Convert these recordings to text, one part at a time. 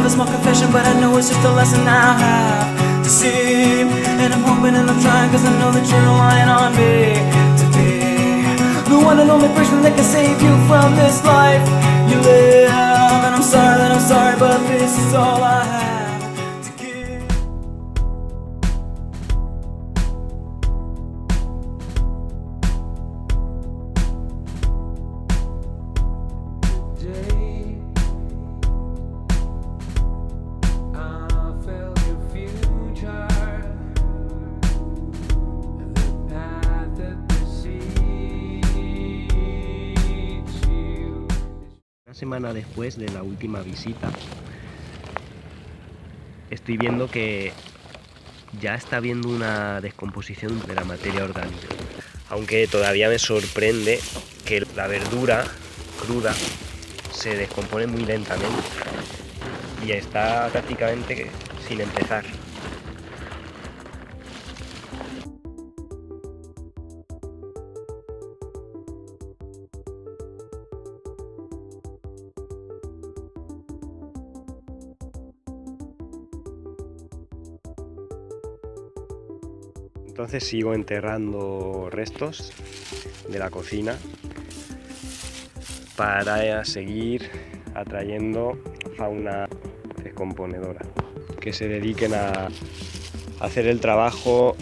a small confession, but I know it's just a lesson I have to see. And I'm hoping and I'm trying, cause I know that you're relying on me to be the one and only person that can save you from this life you live. And I'm sorry, but this is all I have to give. Today I felt your future, the path that precedes you. Una semana después de la última visita, estoy viendo que ya está habiendo una descomposición de la materia orgánica. Aunque todavía me sorprende que la verdura cruda se descompone muy lentamente y está prácticamente sin empezar. Entonces sigo enterrando restos de la cocina para seguir atrayendo fauna descomponedora que se dediquen a hacer el trabajo.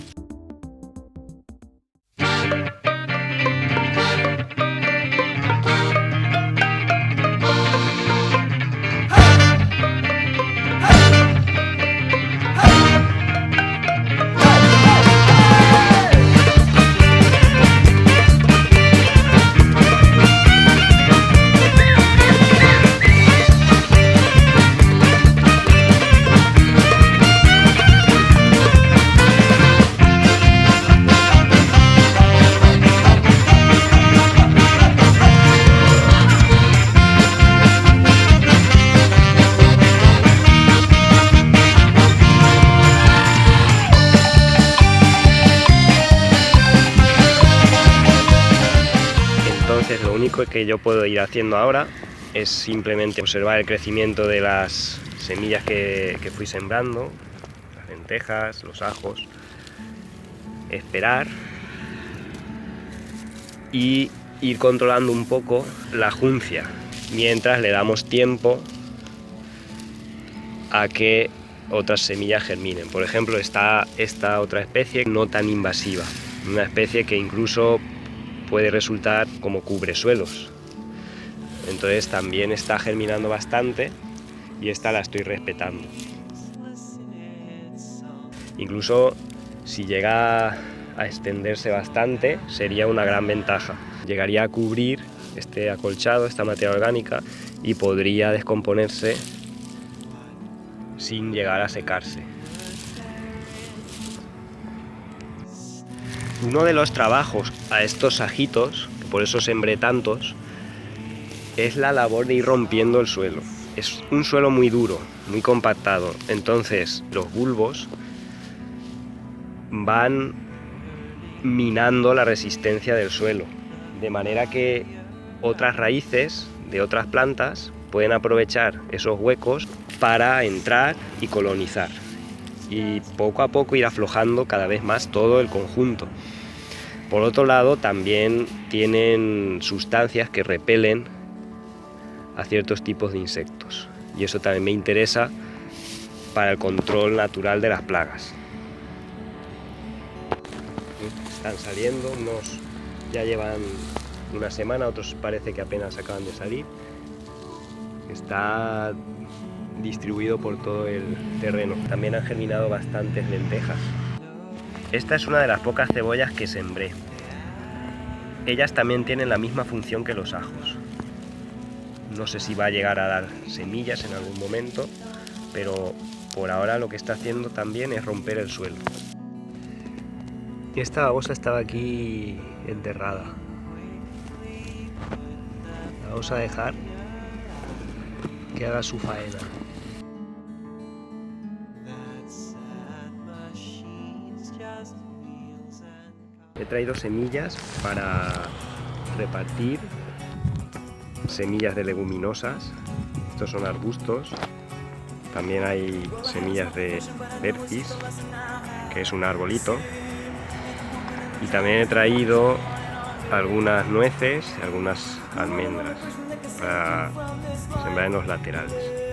Entonces lo único que yo puedo ir haciendo ahora es simplemente observar el crecimiento de las semillas que fui sembrando, las lentejas, los ajos, esperar y ir controlando un poco la juncia mientras le damos tiempo a que otras semillas germinen. Por ejemplo, está esta otra especie no tan invasiva, una especie que incluso puede resultar como cubresuelos. Entonces también está germinando bastante y esta la estoy respetando. Incluso si llega a extenderse bastante sería una gran ventaja. Llegaría a cubrir este acolchado, esta materia orgánica, y podría descomponerse sin llegar a secarse. Uno de los trabajos a estos ajitos, que por eso sembré tantos, es la labor de ir rompiendo el suelo. Es un suelo muy duro, muy compactado, entonces los bulbos van minando la resistencia del suelo, de manera que otras raíces de otras plantas pueden aprovechar esos huecos para entrar y colonizar. Y poco a poco ir aflojando cada vez más todo el conjunto. Por otro lado, también tienen sustancias que repelen a ciertos tipos de insectos, y eso también me interesa para el control natural de las plagas. Están saliendo, unos ya llevan una semana, otros parece que apenas acaban de salir. Está distribuido por todo el terreno. También han germinado bastantes lentejas. Esta es una de las pocas cebollas que sembré. Ellas también tienen la misma función que los ajos. No sé si va a llegar a dar semillas en algún momento, pero por ahora lo que está haciendo también es romper el suelo. Esta babosa estaba aquí enterrada. La vamos a dejar que haga su faena. He traído semillas para repartir, semillas de leguminosas. Estos son arbustos También hay semillas de percis, que es un arbolito. Y también he traído algunas nueces y algunas almendras para sembrar en los laterales.